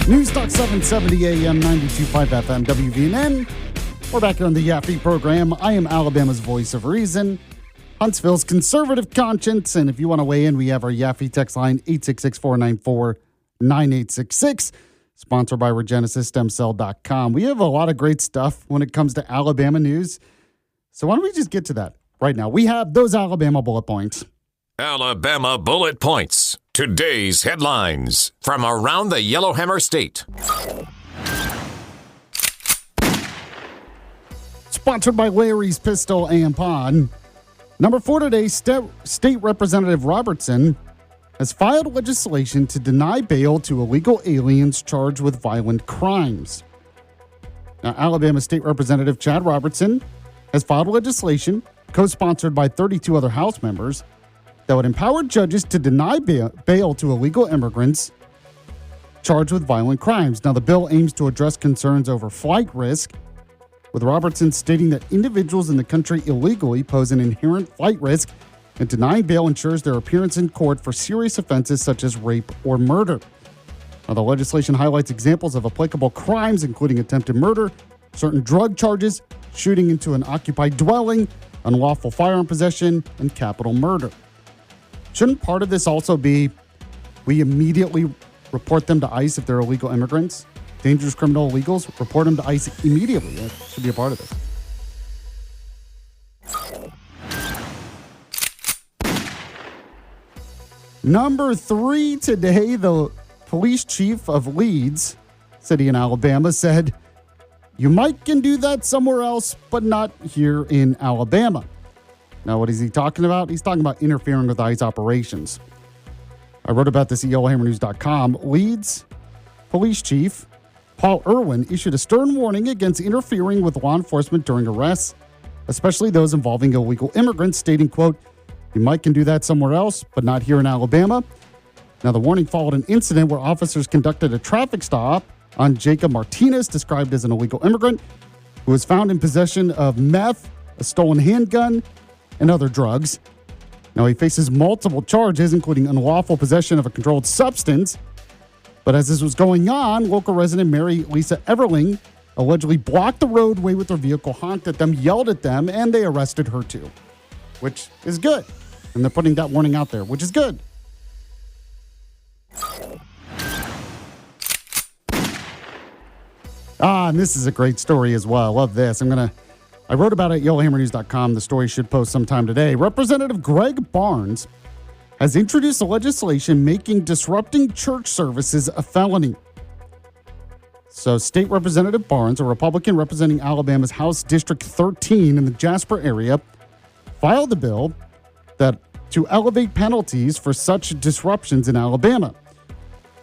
News Talk 770 AM 92.5 FM WVNN. We're back here on the Yaffee program. I am Alabama's voice of reason, Huntsville's conservative conscience. And if you want to weigh in, we have our Yaffee text line 866-494-9866, sponsored by RegenesisStemCell.com. We have a lot of great stuff when it comes to Alabama news. So why don't we just get to that right now? We have those Alabama bullet points. Alabama bullet points. Today's headlines from around the Yellowhammer State. Sponsored by Larry's Pistol and Pawn. Number 4 today, State Representative Robertson has filed legislation to deny bail to illegal aliens charged with violent crimes. Now, Alabama State Representative Chad Robertson has filed legislation, co-sponsored by 32 other House members, that would empower judges to deny bail to illegal immigrants charged with violent crimes. Now, the bill aims to address concerns over flight risk, with Robertson stating that individuals in the country illegally pose an inherent flight risk, and denying bail ensures their appearance in court for serious offenses such as rape or murder. Now, the legislation highlights examples of applicable crimes, including attempted murder, certain drug charges, shooting into an occupied dwelling, unlawful firearm possession, and capital murder. Shouldn't part of this also be we immediately report them to ICE if they're illegal immigrants? Dangerous criminal illegals, report them to ICE immediately. That should be a part of this. Number 3 today, the police chief of Leeds City in Alabama said, "You might can do that somewhere else, but not here in Alabama." Now, what is he talking about? He's talking about interfering with ICE operations. I wrote about this at YellowhammerNews.com. Leeds Police Chief Paul Irwin issued a stern warning against interfering with law enforcement during arrests, especially those involving illegal immigrants, stating, quote, "You might can do that somewhere else, but not here in Alabama." Now, the warning followed an incident where officers conducted a traffic stop on Jacob Martinez, described as an illegal immigrant, who was found in possession of meth, a stolen handgun, and other drugs. Now, he faces multiple charges, including unlawful possession of a controlled substance. But as this was going on, local resident Mary Lisa Everling allegedly blocked the roadway with her vehicle, honked at them, yelled at them, and they arrested her too, which is good. And they're putting that warning out there, which is good. And this is a great story as well. I love this. I wrote about it at YellowhammerNews.com. The story should post sometime today. Representative Greg Barnes has introduced legislation making disrupting church services a felony. So State Representative Barnes, a Republican representing Alabama's House District 13 in the Jasper area, filed a bill that to elevate penalties for such disruptions in Alabama.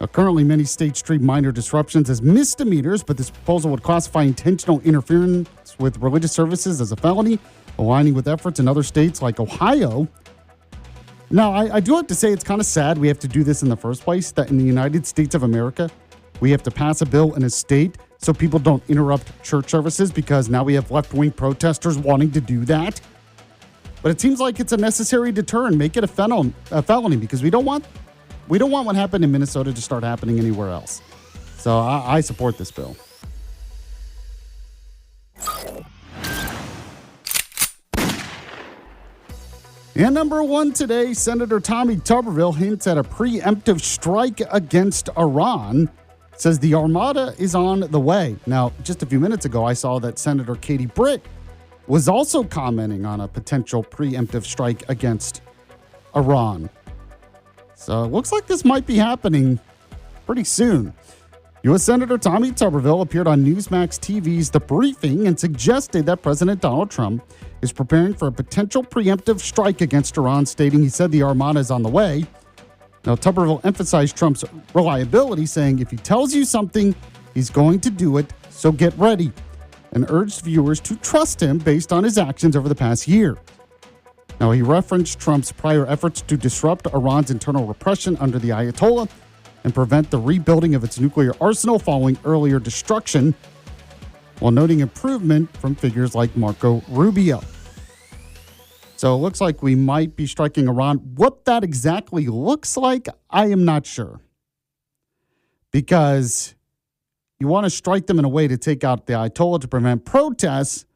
Now, currently, many states treat minor disruptions as misdemeanors, but this proposal would classify intentional interference with religious services as a felony, aligning with efforts in other states like Ohio. Now, I do have to say it's kind of sad we have to do this in the first place, that in the United States of America, we have to pass a bill in a state so people don't interrupt church services, because now we have left-wing protesters wanting to do that. But it seems like it's a necessary deterrent. Make it a felony, because we don't want what happened in Minnesota to start happening anywhere else. So I support this bill. And number 1 today, Senator Tommy Tuberville hints at a preemptive strike against Iran, says the Armada is on the way. Now, just a few minutes ago, I saw that Senator Katie Britt was also commenting on a potential preemptive strike against Iran. So it looks like this might be happening pretty soon. U.S. Senator Tommy Tuberville appeared on Newsmax TV's The Briefing and suggested that President Donald Trump is preparing for a potential preemptive strike against Iran, stating he said the Armada is on the way. Now, Tuberville emphasized Trump's reliability, saying if he tells you something, he's going to do it, so get ready, and urged viewers to trust him based on his actions over the past year. Now, he referenced Trump's prior efforts to disrupt Iran's internal repression under the Ayatollah and prevent the rebuilding of its nuclear arsenal following earlier destruction, while noting improvement from figures like Marco Rubio. So it looks like we might be striking Iran. What that exactly looks like, I am not sure. Because You want to strike them in a way to take out the Ayatollah to prevent protests.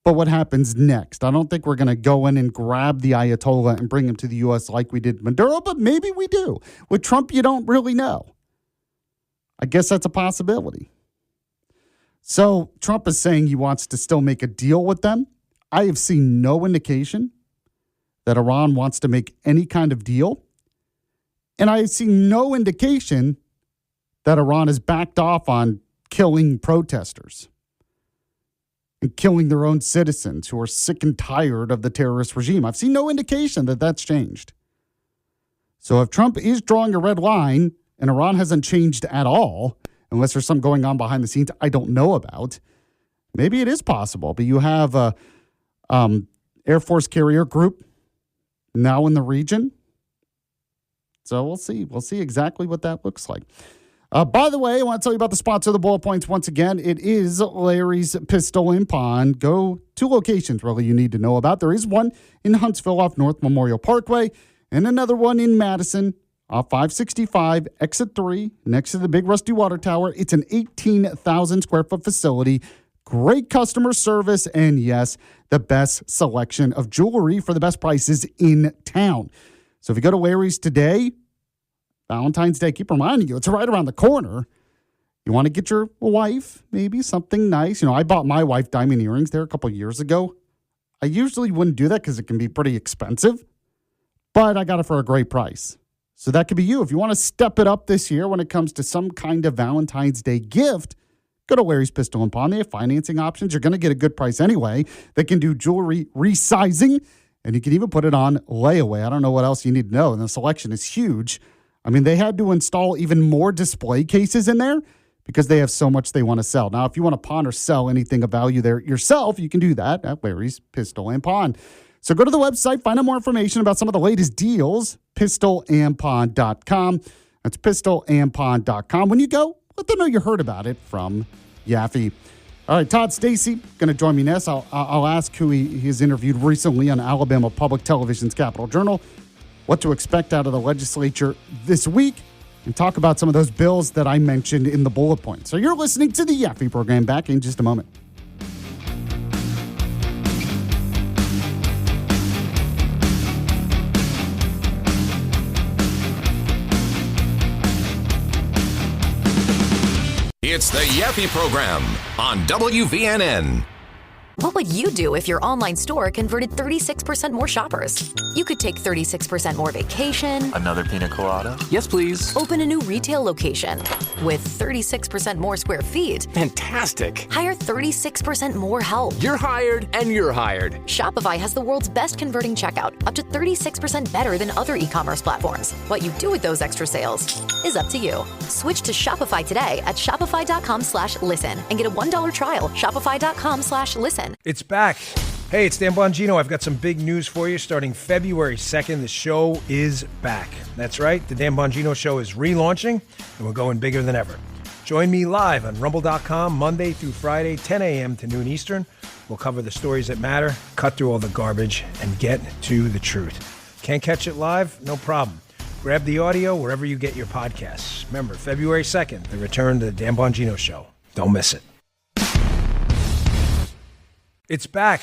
But what happens next? I don't think we're going to go in and grab the Ayatollah and bring him to the U.S. like we did Maduro, but maybe we do. With Trump, you don't really know. I guess that's a possibility. So Trump is saying he wants to still make a deal with them. I have seen no indication that Iran wants to make any kind of deal. And I have seen no indication that Iran has backed off on killing protesters and killing their own citizens who are sick and tired of the terrorist regime. I've seen no indication that that's changed. So if Trump is drawing a red line and Iran hasn't changed at all, unless there's something going on behind the scenes I don't know about, maybe it is possible. But you have a Air Force carrier group now in the region. So we'll see. We'll see exactly what that looks like. By the way, I want to tell you about the sponsor of the Bullet Points once again. It is Larry's Pistol and Pawn. Go two locations, really, you need to know about. There is one in Huntsville off North Memorial Parkway and another one in Madison off 565, exit 3, next to the big rusty water tower. It's an 18,000 square foot facility. Great customer service, and yes, the best selection of jewelry for the best prices in town. So if you go to Larry's today, Valentine's Day, keep reminding you, it's right around the corner. You want to get your wife maybe something nice. You know, I bought my wife diamond earrings there a couple of years ago. I usually wouldn't do that because it can be pretty expensive, but I got it for a great price. So that could be you. If you want to step it up this year when it comes to some kind of Valentine's Day gift, go to Larry's Pistol and Pawn. They have financing options. You're going to get a good price anyway. They can do jewelry resizing, and you can even put it on layaway. I don't know what else you need to know. And the selection is huge. I mean, they had to install even more display cases in there because they have so much they want to sell. Now, if you want to pawn or sell anything of value there yourself, you can do that at Larry's Pistol and Pawn. So go to the website, find out more information about some of the latest deals, pistolandpawn.com. That's pistolandpawn.com. When you go, let them know you heard about it from Yaffee. All right, Todd Stacy going to join me next. I'll ask who he has interviewed recently on Alabama Public Television's Capitol Journal, what to expect out of the legislature this week, and talk about some of those bills that I mentioned in the bullet points. So you're listening to the Yaffee program. Back in just a moment. It's the Yaffee program on WVNN. What would you do if your online store converted 36% more shoppers? You could take 36% more vacation. Another pina colada? Yes, please. Open a new retail location with 36% more square feet. Fantastic. Hire 36% more help. You're hired and you're hired. Shopify has the world's best converting checkout, up to 36% better than other e-commerce platforms. What you do with those extra sales is up to you. Switch to Shopify today at shopify.com/listen and get a $1 trial. Shopify.com/listen. It's back. Hey, it's Dan Bongino. I've got some big news for you. Starting February 2nd, the show is back. That's right. The Dan Bongino Show is relaunching, and we're going bigger than ever. Join me live on Rumble.com Monday through Friday, 10 a.m. to noon Eastern. We'll cover the stories that matter, cut through all the garbage, and get to the truth. Can't catch it live? No problem. Grab the audio wherever you get your podcasts. Remember, February 2nd, the return to the Dan Bongino Show. Don't miss it. It's back.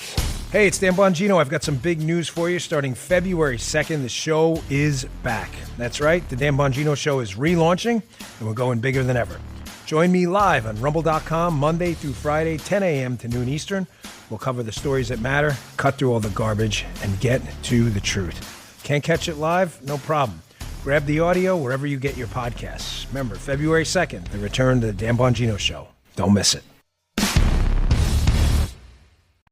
Hey, it's Dan Bongino. I've got some big news for you. Starting February 2nd, the show is back. That's right. The Dan Bongino Show is relaunching, and we're going bigger than ever. Join me live on Rumble.com Monday through Friday, 10 a.m. to noon Eastern. We'll cover the stories that matter, cut through all the garbage, and get to the truth. Can't catch it live? No problem. Grab the audio wherever you get your podcasts. Remember, February 2nd, the return to the Dan Bongino Show. Don't miss it.